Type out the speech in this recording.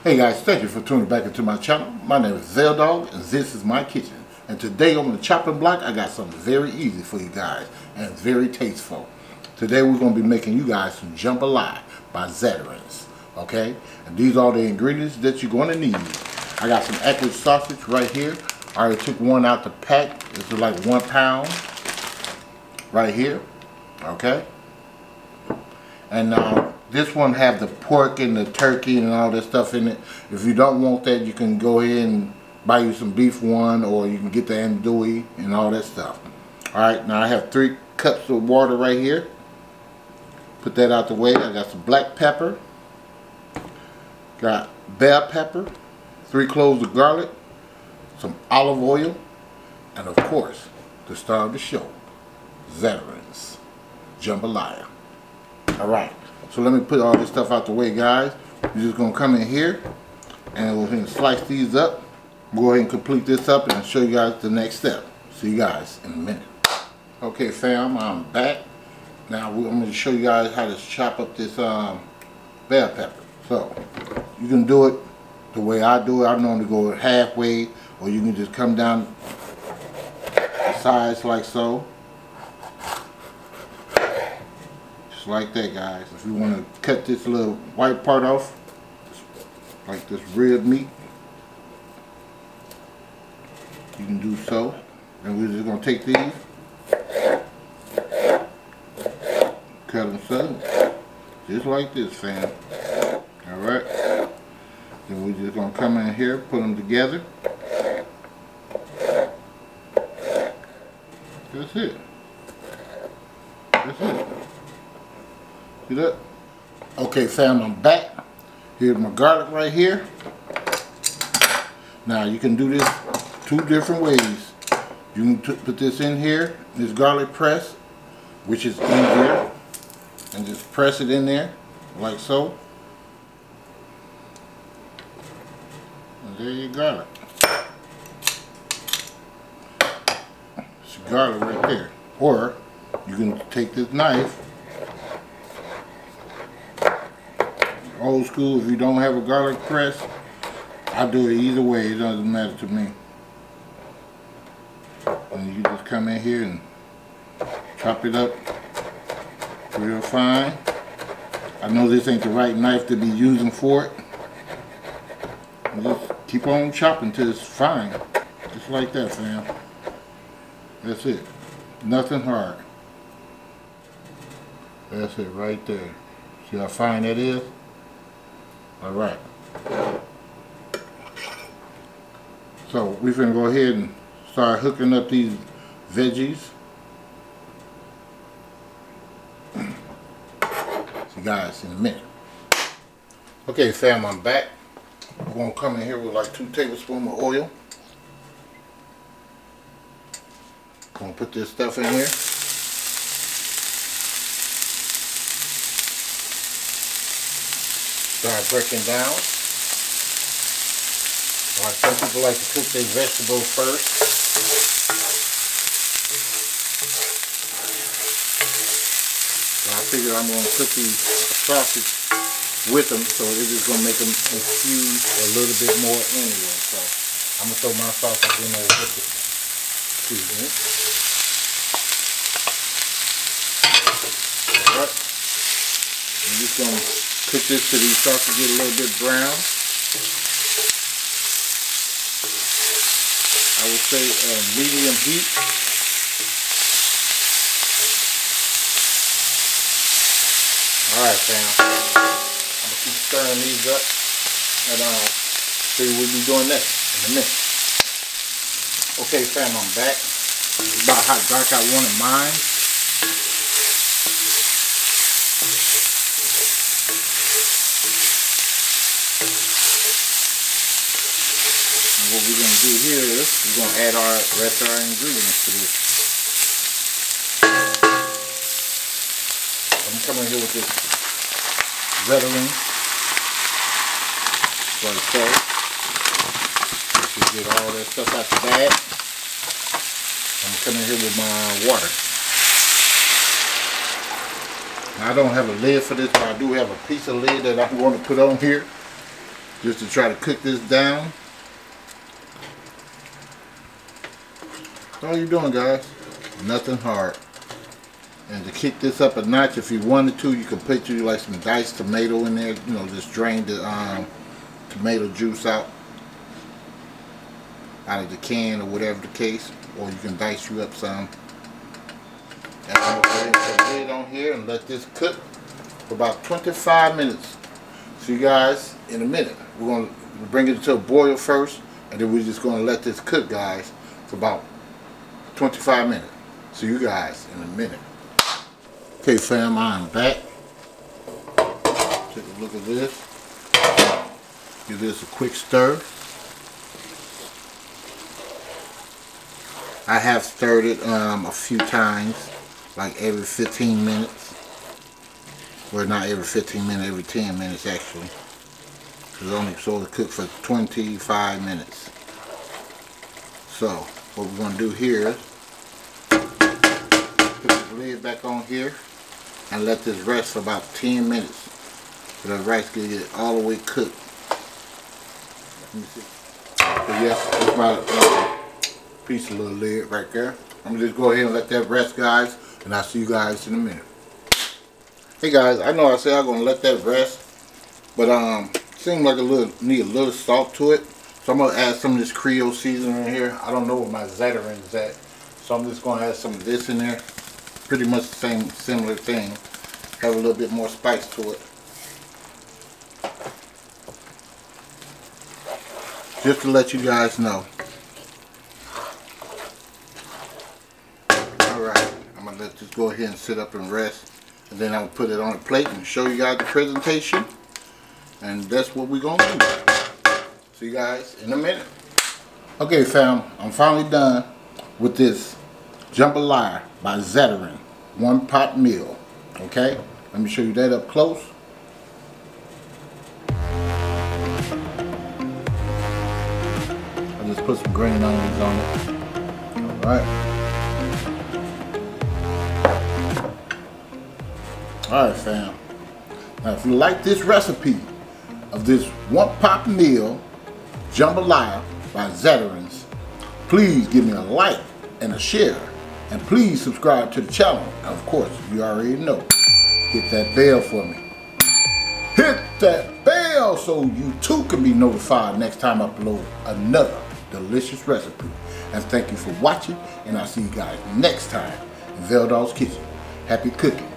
Hey guys, thank you for tuning back into my channel. My name is VELDOGGS and this is my kitchen. And today on the chopping block, I got something very easy for you guys and it's very tasteful. Today we're going to be making you guys some jambalaya by Zatarain'S. Okay? And these are the ingredients that you're going to need. I got some acrid sausage right here. I already took one out the pack. This is like 1 pound right here. Okay? And this one have the pork and the turkey and all that stuff in it. If you don't want that, you can go ahead and buy you some beef one, or you can get the andouille and all that stuff. Alright, now I have 3 cups of water right here. Put that out the way. I got some black pepper. Got bell pepper. 3 cloves of garlic. Some olive oil. And of course, the star of the show, Zatarain'S Jambalaya. Alright. So let me put all this stuff out the way, guys. We're just going to come in here and we're going to slice these up. Go ahead and complete this up and I'll show you guys the next step. See you guys in a minute. Okay fam, I'm back. Now I'm going to show you guys how to chop up this bell pepper. So you can do it the way I do it. I normally go halfway, or you can just come down the sides like so. Like that, guys. If you want to cut this little white part off, like this rib meat, you can do so. And we're just going to take these, cut them so, just like this, fam. Alright. Then we're just going to come in here, put them together. That's it. That's it. See that? Okay fam, I'm back. Here's my garlic right here. Now you can do this 2 different ways. You can put this in here, this garlic press, which is easier, and just press it in there like so. And there you got it. It's garlic right there. Or you can take this knife. Old school, if you don't have a garlic press, I do it either way, it doesn't matter to me. And you just come in here and chop it up real fine. I know this ain't the right knife to be using for it. And just keep on chopping till it's fine. Just like that, fam. That's it. Nothing hard. That's it right there. See how fine that is? Alright, so we're going to go ahead and start hooking up these veggies. See you guys in a minute. Okay fam, I'm back. I'm going to come in here with like 2 tablespoons of oil. Going to put this stuff in here. Start breaking down. Like some people like to cook their vegetables first. So I figure I'm going to cook these sausage with them, so it's just going to make them infuse a little bit more anyway. So I'm going to throw my sausage in there with it. Excuse me. Alright. I'm just going to cook this till these start to get a little bit brown. I would say medium heat. Alright fam, I'm going to keep stirring these up and see what we'll be doing next in a minute. Okay fam, I'm back. It's about how dark I wanted mine. What we're going to do here is we're going to add our rest of our ingredients to this. I'm coming here with this Zatarain'S. Like so. Just get all that stuff out the bag. I'm coming here with my water. Now, I don't have a lid for this, but I do have a piece of lid that I'm going to put on here. just to try to cook this down. All you're doing, guys, nothing hard. And to kick this up a notch, if you wanted to, you could put like some diced tomato in there. You know, just drain the tomato juice out of the can or whatever the case, or you can dice you up some. And I'm going to put the lid on here and let this cook for about 25 minutes. See you guys in a minute. We're going to bring it to a boil first, and then we're just going to let this cook, guys, for about 25 minutes. See you guys in a minute. Okay, fam, I'm back. Take a look at this. Give this a quick stir. I have stirred it a few times, like every 15 minutes. Well, not every 15 minutes, every 10 minutes actually. It's only supposed to cook for 25 minutes. So, what we're going to do here is put the lid back on here and let this rest for about 10 minutes. So the rice can get all the way cooked. Let me see. So yes, that's my piece of little lid right there. I'm going to just go ahead and let that rest, guys, and I'll see you guys in a minute. Hey guys, I know I said I'm going to let that rest, but seems like need a little salt to it. So I'm going to add some of this Creole seasoning in here. I don't know where my Zatarain's at, so I'm just going to add some of this in there. Pretty much the same, similar thing. Have a little bit more spice to it. Just to let you guys know. Alright, I'm going to let this go ahead and sit up and rest. And then I'll put it on a plate and show you guys the presentation. And that's what we're going to do. See you guys in a minute. Okay, fam, I'm finally done with this jambalaya by Zatarain. One pot meal. Okay, let me show you that up close. I just put some green onions on it. Alright. Alright, fam. Now, if you like this recipe of this one pot meal jambalaya by Zatarain'S, please give me a like and a share. And please subscribe to the channel. And of course, you already know, hit that bell for me. Hit that bell so you too can be notified next time I upload another delicious recipe. And thank you for watching, and I'll see you guys next time in VELDOGG'S Kitchen. Happy cooking.